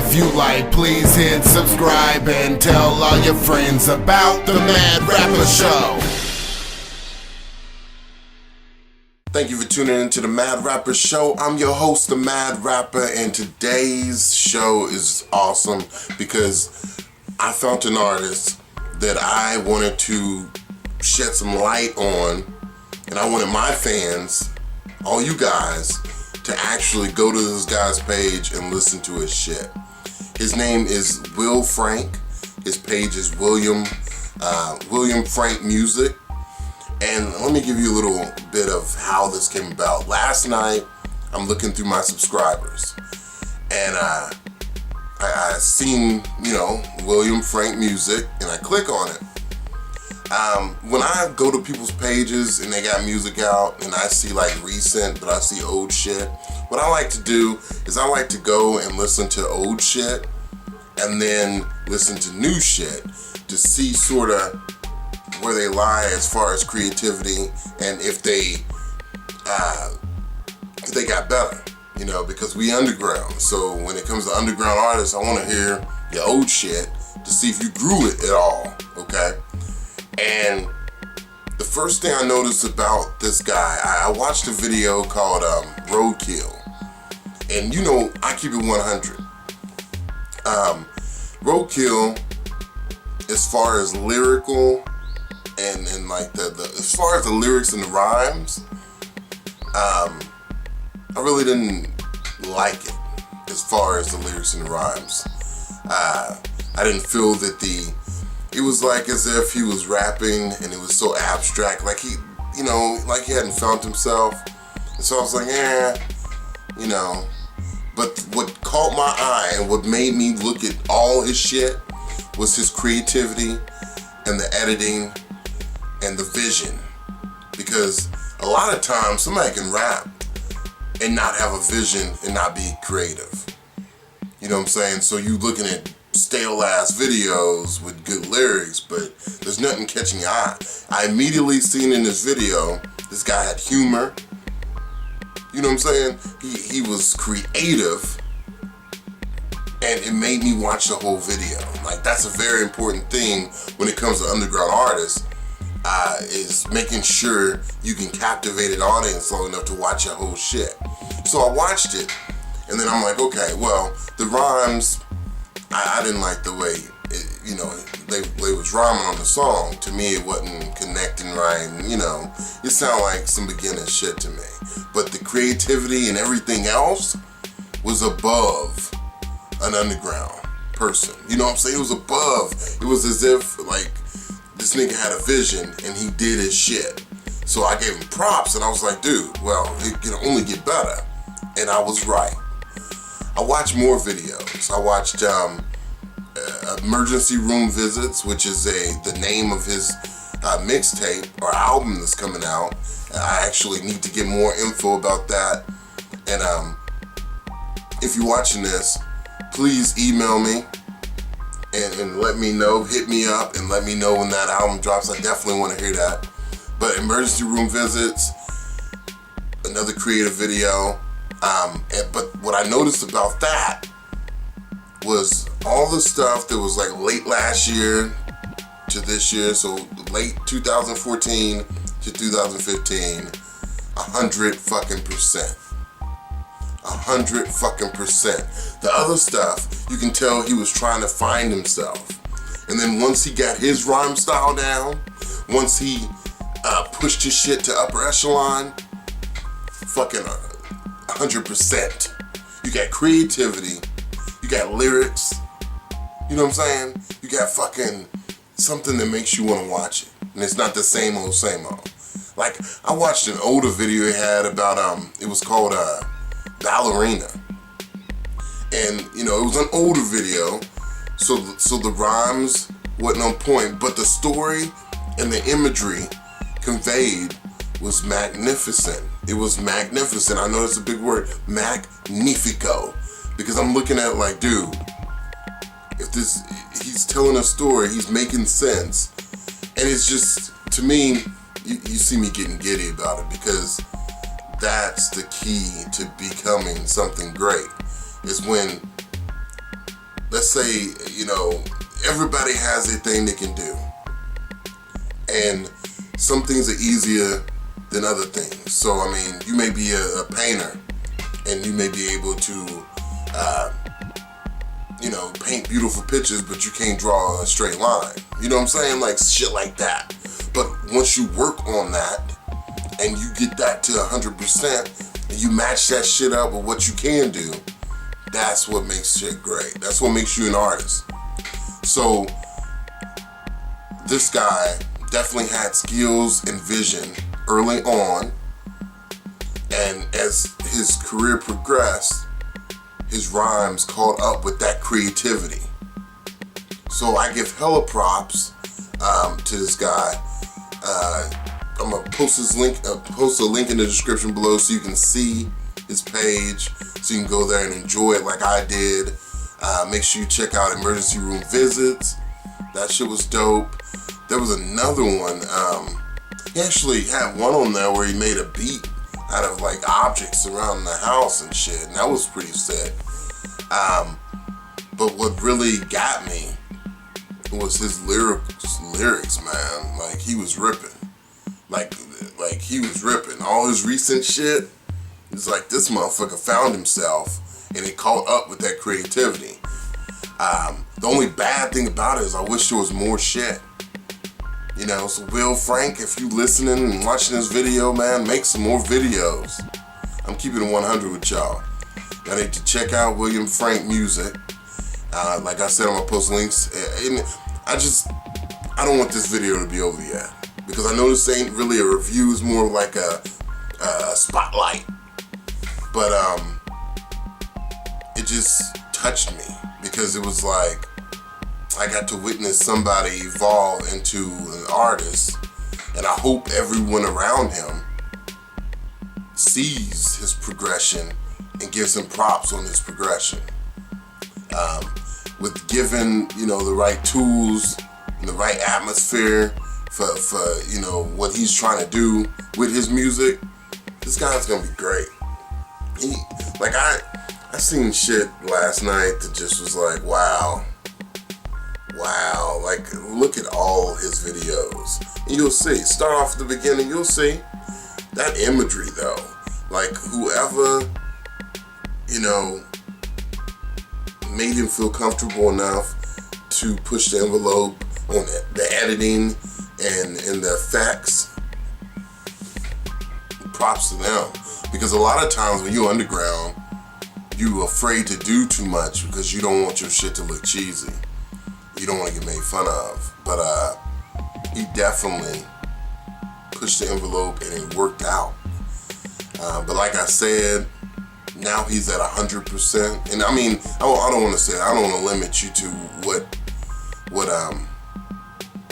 If you like, please hit subscribe and tell all your friends about the Mad Rapper Show. Thank you for tuning in to the Mad Rapper Show. I'm your host, the Mad Rapper, and today's show is awesome because I found an artist that I wanted to shed some light on, and I wanted my fans, all you guys, to actually go to this guy's page and listen to his shit. His name is Will Frank. His page is William Frank Music. And let me give you a little bit of how this came about. Last night, I'm looking through my subscribers, and I seen, William Frank Music, and I click on it. When I go to people's pages and they got music out, and I see like recent, but I see old shit, what I like to do is I like to go and listen to old shit, and then listen to new shit to see sort of where they lie as far as creativity, and if they got better, because we underground. So when it comes to underground artists, I want to hear your old shit to see if you grew it at all, okay? And the first thing I noticed about this guy, I watched a video called Roadkill, and I keep it 100. Roadkill, as far as lyrical and like the as far as the lyrics and the rhymes, I really didn't like it as far as the lyrics and the rhymes. I didn't feel that it was like as if he was rapping and it was so abstract, like he hadn't found himself. And so I was like, But what caught my eye and what made me look at all his shit was his creativity and the editing and the vision. Because a lot of times somebody can rap and not have a vision and not be creative. You know what I'm saying? So you looking at stale ass videos with good lyrics, but there's nothing catching your eye. I immediately seen in this video, this guy had humor. You know what I'm saying? He was creative, and it made me watch the whole video. Like, that's a very important thing when it comes to underground artists, is making sure you can captivate an audience long enough to watch your whole shit. So I watched it, and then I'm like, okay, well, the rhymes, I didn't like the way, they was rhyming on the song. To me, it wasn't connecting right, and, it sounded like some beginner shit to me. But the creativity and everything else was above an underground person. You know what I'm saying? It was above. It was as if, like, this nigga had a vision and he did his shit. So I gave him props, and I was like, dude, well, it can only get better. And I was right. I watched more videos. I watched Emergency Room Visits, which is the name of his mixtape or album that's coming out. I actually need to get more info about that. And if you're watching this, please email me and let me know. Hit me up and let me know when that album drops. I definitely want to hear that. But Emergency Room Visits, another creative video. But what I noticed about that was all the stuff that was like late last year to this year, so late 2014 to 2015, 100 fucking percent. 100 fucking percent. The other stuff, you can tell he was trying to find himself. And then once he got his rhyme style down, once he pushed his shit to upper echelon, fucking 100%. You got creativity, you got lyrics, you know what I'm saying? You got fucking something that makes you want to watch it. And it's not the same old, same old. Like, I watched an older video he had about, it was called Ballerina. And, it was an older video, so the rhymes wasn't on point, but the story and the imagery conveyed was magnificent. It was magnificent. I know that's a big word, magnifico, because I'm looking at it like, dude, if he's telling a story, he's making sense, and it's just, to me, you see me getting giddy about it, because that's the key to becoming something great, is when let's say, everybody has a thing they can do. And some things are easier than other things. So, I mean, you may be a painter and you may be able to, paint beautiful pictures, but you can't draw a straight line. You know what I'm saying? Like shit like that. But once you work on that and you get that to 100% and you match that shit up with what you can do, that's what makes shit great. That's what makes you an artist. So this guy definitely had skills and vision early on, and as his career progressed, his rhymes caught up with that creativity. So I give hella props to this guy. I'm gonna post his link, post a link in the description below so you can see his page, so you can go there and enjoy it like I did. Make sure you check out Emergency Room Visits. That shit was dope. There was another one. He actually had one on there where he made a beat out of like objects around the house and shit, and that was pretty sick. But what really got me was his lyrics, man. Like he was ripping. Like he was ripping. All his recent shit, it's like this motherfucker found himself and he caught up with that creativity. The only bad thing about it is I wish there was more shit. So Will Frank, if you listening and watching this video, man, make some more videos. I'm keeping it 100 with y'all. Y'all need to check out William Frank music. Like I said, I'm gonna post links. And I don't want this video to be over yet, because I know this ain't really a review. It's more like a spotlight. But it just touched me, because it was like I got to witness somebody evolve into an artist, and I hope everyone around him sees his progression and gives him props on his progression. With given, the right tools and the right atmosphere for what he's trying to do with his music, this guy's gonna be great. I seen shit last night that just was like, wow, like look at all his videos. And you'll see, start off at the beginning, you'll see that imagery though. Like whoever, made him feel comfortable enough to push the envelope on the editing and the effects, props to them. Because a lot of times when you're underground, you're afraid to do too much because you don't want your shit to look cheesy. You don't want to get made fun of. But he definitely pushed the envelope and it worked out. But like I said, now he's at 100%. And I mean, I don't want to limit you to what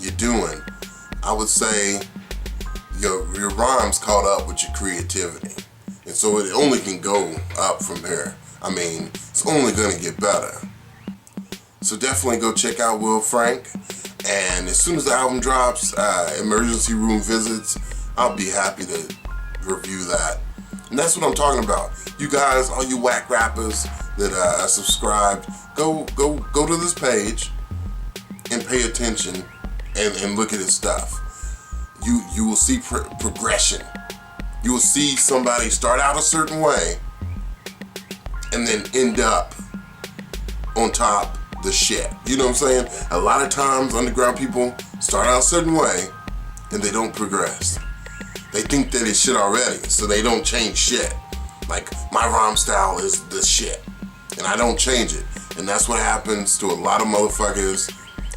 you're doing. I would say your rhymes caught up with your creativity. And so it only can go up from here. I mean, it's only going to get better. So definitely go check out Will Frank. And as soon as the album drops, Emergency Room Visits, I'll be happy to review that. And that's what I'm talking about. You guys, all you whack rappers that are subscribed, go to this page and pay attention and look at his stuff. You will see progression. You will see somebody start out a certain way and then end up on top the shit. You know what I'm saying? A lot of times underground people start out a certain way and they don't progress. They think that it's shit already, so they don't change shit. Like, my rhyme style is this shit, and I don't change it. And that's what happens to a lot of motherfuckers,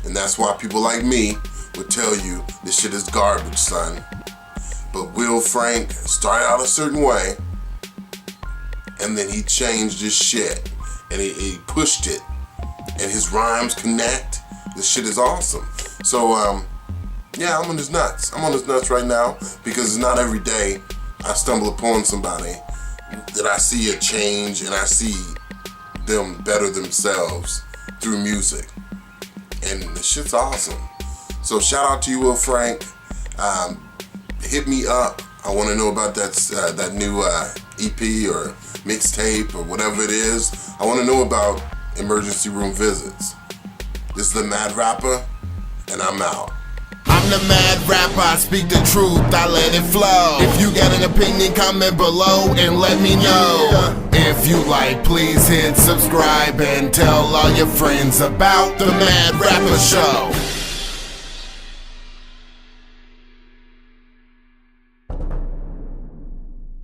and that's why people like me would tell you this shit is garbage, son. But Will Frank started out a certain way, and then he changed his shit, and he pushed it, and his rhymes connect. This shit is awesome. So, yeah, I'm on his nuts. I'm on his nuts right now, because it's not every day I stumble upon somebody that I see a change and I see them better themselves through music. And the shit's awesome. So shout out to you, Will Frank. Hit me up. I want to know about that new EP or mixtape or whatever it is. I want to know about emergency room visits. This is the Mad Rapper, and I'm out. I'm the Mad Rapper, I speak the truth, I let it flow. If you got an opinion, comment below and let me know. If you like, please hit subscribe and tell all your friends about the Mad Rapper Show.